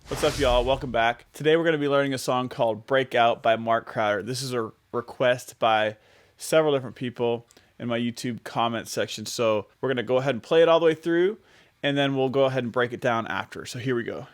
What's up, y'all? Welcome back. Today we're going to be learning a song called Breakout by Mark Crowder. This is a request by several different people in my YouTube comment section. So we're going to go ahead and play it all the way through, and then we'll go ahead and break it down after. So here we go.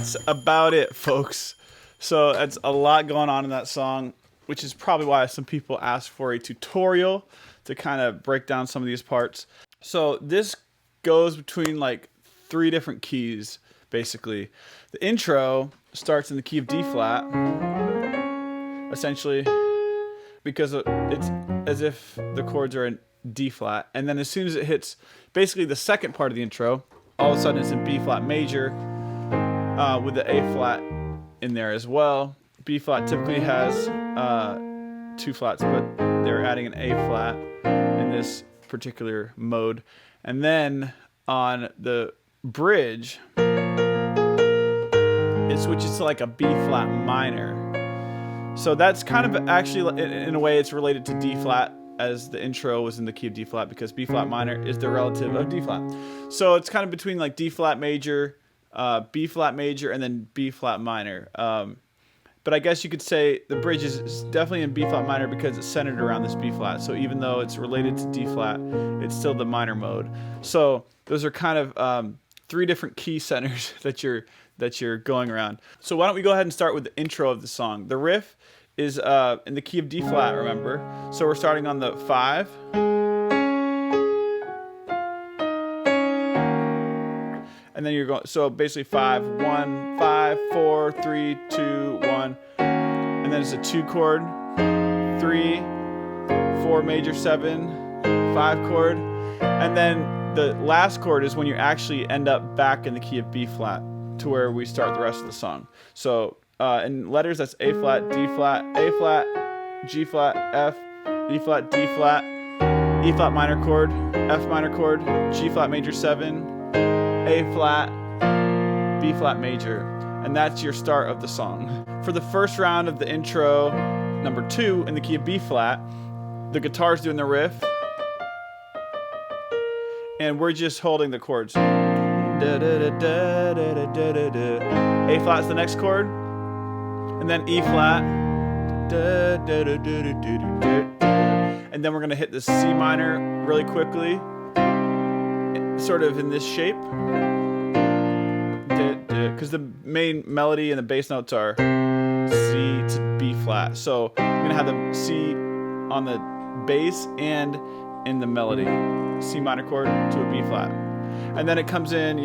that's about it, folks. So that's a lot going on in that song, which is probably why some people ask for a tutorial to kind of break down some of these parts. So this goes between like 3 different keys, basically. The intro starts in the key of D flat, essentially, because it's as if the chords are in D flat. And then as soon as it hits basically the second part of the intro, all of a sudden it's in B flat major with the A flat in there as well. B flat typically has 2 flats, but they're adding an A flat in this particular mode. And then on the bridge, it switches to like a B flat minor. So that's kind of actually, in a way, it's related to D flat, as the intro was in the key of D flat, because B flat minor is the relative of D flat. So it's kind of between like D flat major, B flat major, and then B flat minor. But I guess you could say the bridge is definitely in B flat minor because it's centered around this B flat. So even though it's related to D flat, it's still the minor mode. So those are kind of 3 different key centers that you're going around. So why don't we go ahead and start with the intro of the song. The riff is in the key of D flat, remember? So we're starting on the 5. And then you're going, so basically 5, 1, 5, 4, 3, 2, 1. And then it's a 2 chord, 3, 4 major 7, 5 chord. And then the last chord is when you actually end up back in the key of B flat to where we start the rest of the song. So in letters, that's A flat, D flat, A flat, G flat, F, E flat, D flat, E flat minor chord, F minor chord, G flat major 7, A flat, B flat major, and that's your start of the song. For the first round of the intro, number 2, in the key of B flat, the guitar's doing the riff, and we're just holding the chords. A flat's the next chord, and then E flat, and then we're gonna hit the C minor really quickly, sort of in this shape, because the main melody and the bass notes are C to B flat. So I'm gonna have the C on the bass and in the melody, C minor chord to a B flat, and then it comes in,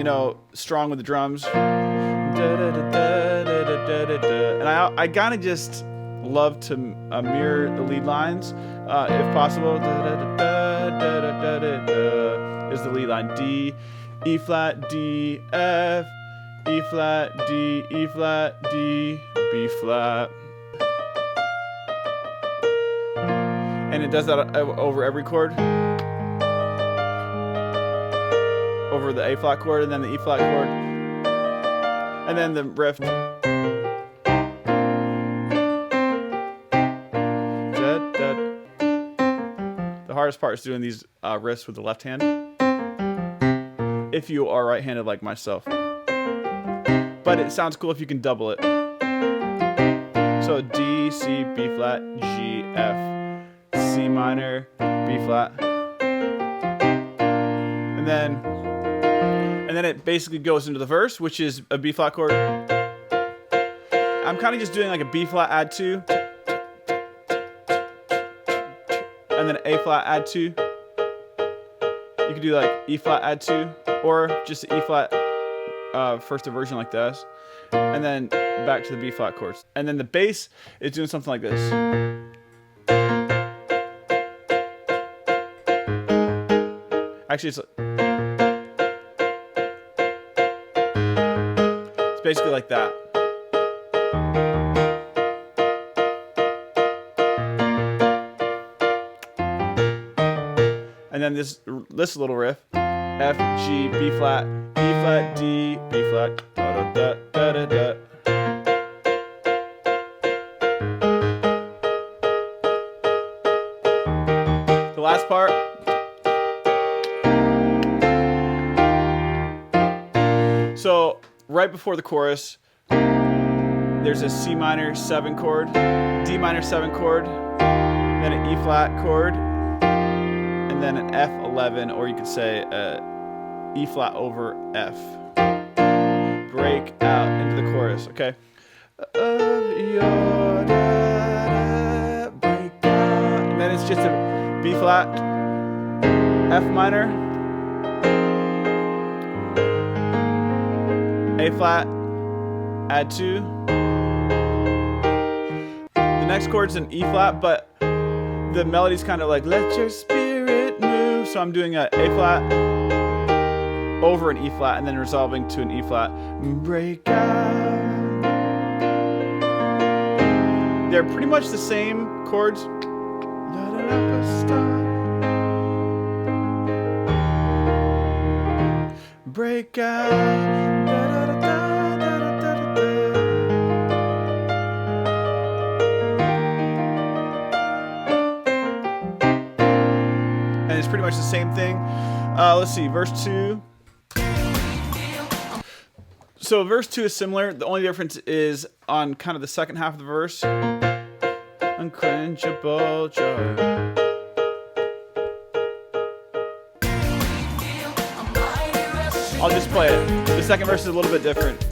strong with the drums, and I kind of just love to mirror the lead lines, if possible. Is the lead line D, E flat, D, F, E flat, D, E flat, D, B flat. And it does that over every chord. Over the A flat chord, and then the E flat chord. And then the riff. The hardest part is doing these riffs with the left hand, if you are right-handed like myself. But it sounds cool if you can double it. So D, C, B flat, G, F, C minor, B flat. And then it basically goes into the verse, which is a B flat chord. I'm kind of just doing like a B flat add 2, and then A flat add 2. You could do like E flat add 2, or just E flat first inversion like this, and then back to the B flat chords. And then the bass is doing something like this. Actually, it's basically like that. And then this little riff, F, G, B flat, E flat, D, B flat, da da da da da. The last part. So right before the chorus, there's a C minor 7 chord, D minor 7 chord, then an E flat chord, and then an F11, or you could say E flat over F. break out into the chorus, okay? Break out. And then it's just a B flat, F minor, A flat, add 2. The next chord's an E flat, but the melody's kind of like, let your spirit move. So I'm doing a flat over an E flat and then resolving to an E flat. Break out. They're pretty much the same chords. Break out. And it's pretty much the same thing. Let's see, verse 2. So verse 2 is similar. The only difference is on kind of the second half of the verse. Unquenchable joy. I'll just play it. The second verse is a little bit different.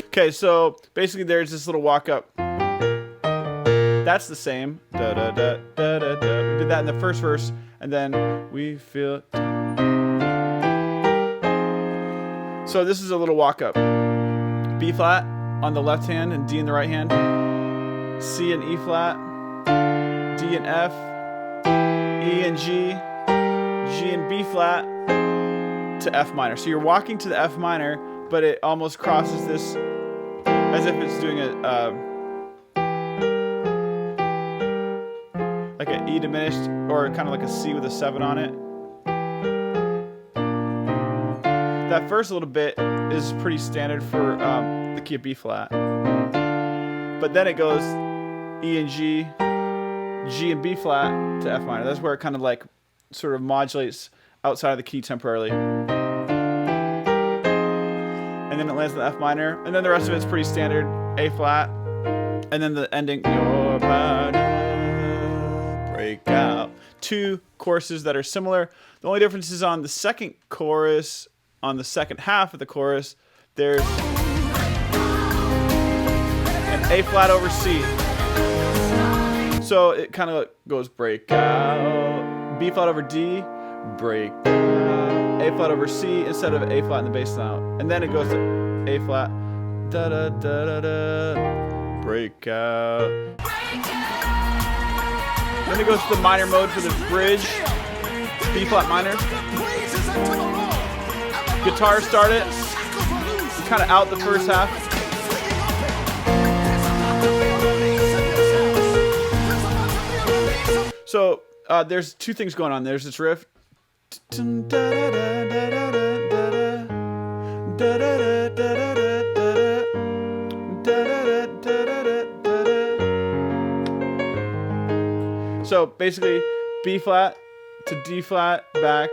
Okay, so basically there's this little walk up. That's the same. Da, da, da, da, da, da. We did that in the first verse, and then we feel. So this is a little walk up. B flat on the left hand and D in the right hand. C and E flat, D and F, E and G, G and B flat to F minor. So you're walking to the F minor, but it almost crosses this as if it's doing a like an E diminished, or kind of like a C with a 7 on it. That first little bit is pretty standard for the key of B flat, but then it goes E and G, G and B flat to F minor. That's where it kind of like sort of modulates outside of the key temporarily. And then it lands in the F minor, and then the rest of it's pretty standard. A flat, and then the ending, your power, break out. 2 choruses that are similar. The only difference is on the second chorus, on the second half of the chorus, there's an A flat over C. So it kind of goes break out, B flat over D, break out, A flat over C instead of A flat in the bass now. And then it goes to A flat, da da da da da, break out. Then it goes to the minor mode for the bridge, B flat minor. Guitar start it, kind of out the first half. So there's 2 things going on. There's this riff. So basically B flat to D flat back,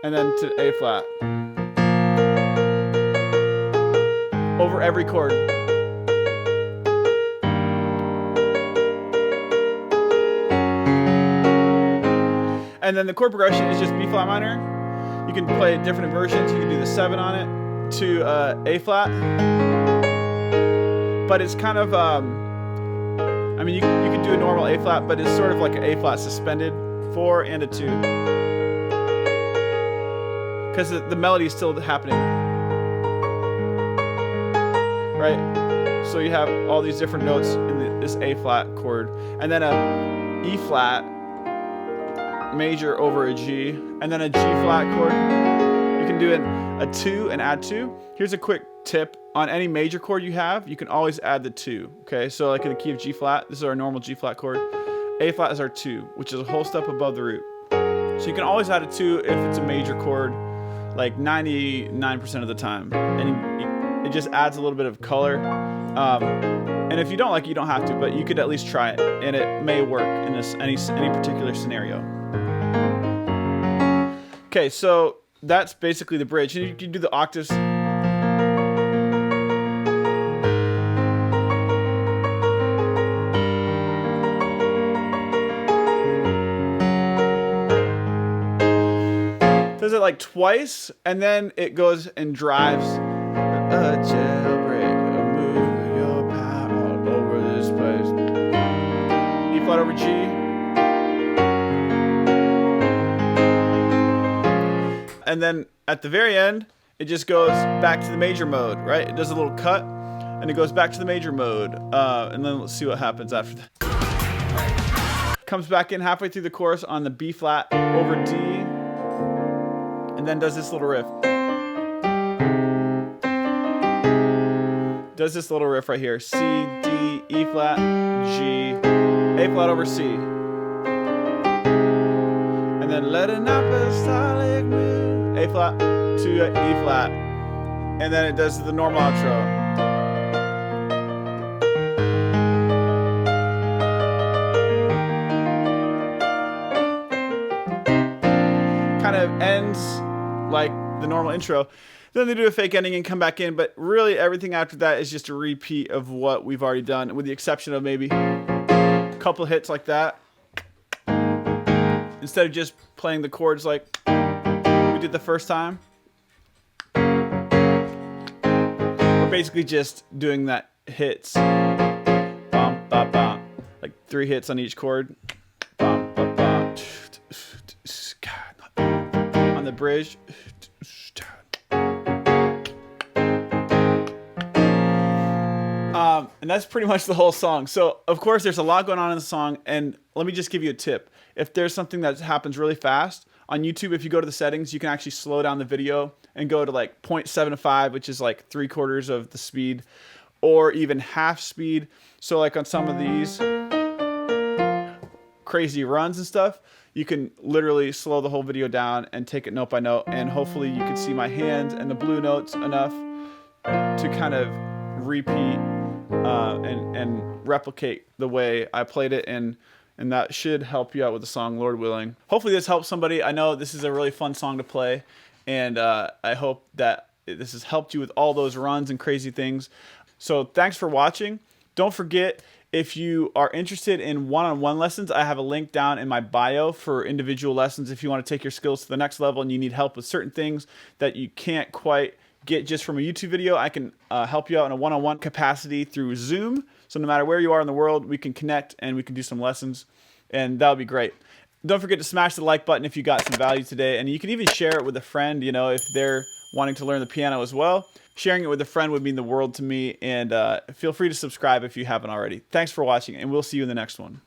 and then to A flat. Over every chord. And then the chord progression is just B flat minor. You can play different versions. You can do the 7 on it to A flat. But it's kind of, I mean, you can do a normal A flat, but it's sort of like an A flat suspended 4 and a 2. Because the melody is still happening. Right? So you have all these different notes in this A flat chord. And then a E flat major over a G, and then a G flat chord. You can do a 2 and add 2. Here's a quick tip. On any major chord you have, you can always add the 2. Okay, so like in the key of G flat, this is our normal G flat chord. A flat is our 2, which is a whole step above the root. So you can always add a 2 if it's a major chord, like 99% of the time. And it just adds a little bit of color. And if you don't like it, you don't have to, but you could at least try it, and it may work in this any particular scenario. Okay, so that's basically the bridge. And you can do the octaves. like twice, and then it goes and drives a jailbreak, a move your power all over this place. E flat over G. And then at the very end, it just goes back to the major mode, right? It does a little cut, and it goes back to the major mode. And then let's see what happens after that. Comes back in halfway through the chorus on the B flat over D, and then does this little riff. Does this little riff right here. C, D, E flat, G, A flat over C. And then let an apostolic move, A flat to E flat. And then it does the normal outro. Kind of ends like the normal intro. Then they do a fake ending and come back in, but really everything after that is just a repeat of what we've already done, with the exception of maybe a couple hits like that. Instead of just playing the chords like we did the first time, we're basically just doing that hits. Bum, ba, ba. Like 3 hits on each chord. Bum, ba, ba. On the bridge. And that's pretty much the whole song. So, of course, there's a lot going on in the song. And let me just give you a tip. If there's something that happens really fast, on YouTube, if you go to the settings, you can actually slow down the video and go to like 0.75, which is like 3/4 of the speed, or even half speed. So like on some of these crazy runs and stuff, you can literally slow the whole video down and take it note by note. And hopefully you can see my hands and the blue notes enough to kind of repeat and replicate the way I played it, and that should help you out with the song, Lord willing. Hopefully this helps somebody. I know this is a really fun song to play, and I hope that this has helped you with all those runs and crazy things. So thanks for watching. Don't forget, if you are interested in one-on-one lessons, I have a link down in my bio for individual lessons. If you want to take your skills to the next level and you need help with certain things that you can't quite get just from a YouTube video, I can help you out in a one-on-one capacity through Zoom. So no matter where you are in the world, we can connect and we can do some lessons, and that'll be great. Don't forget to smash the like button if you got some value today, and you can even share it with a friend, you know, if they're wanting to learn the piano as well. Sharing it with a friend would mean the world to me, and feel free to subscribe if you haven't already. Thanks for watching, and we'll see you in the next one.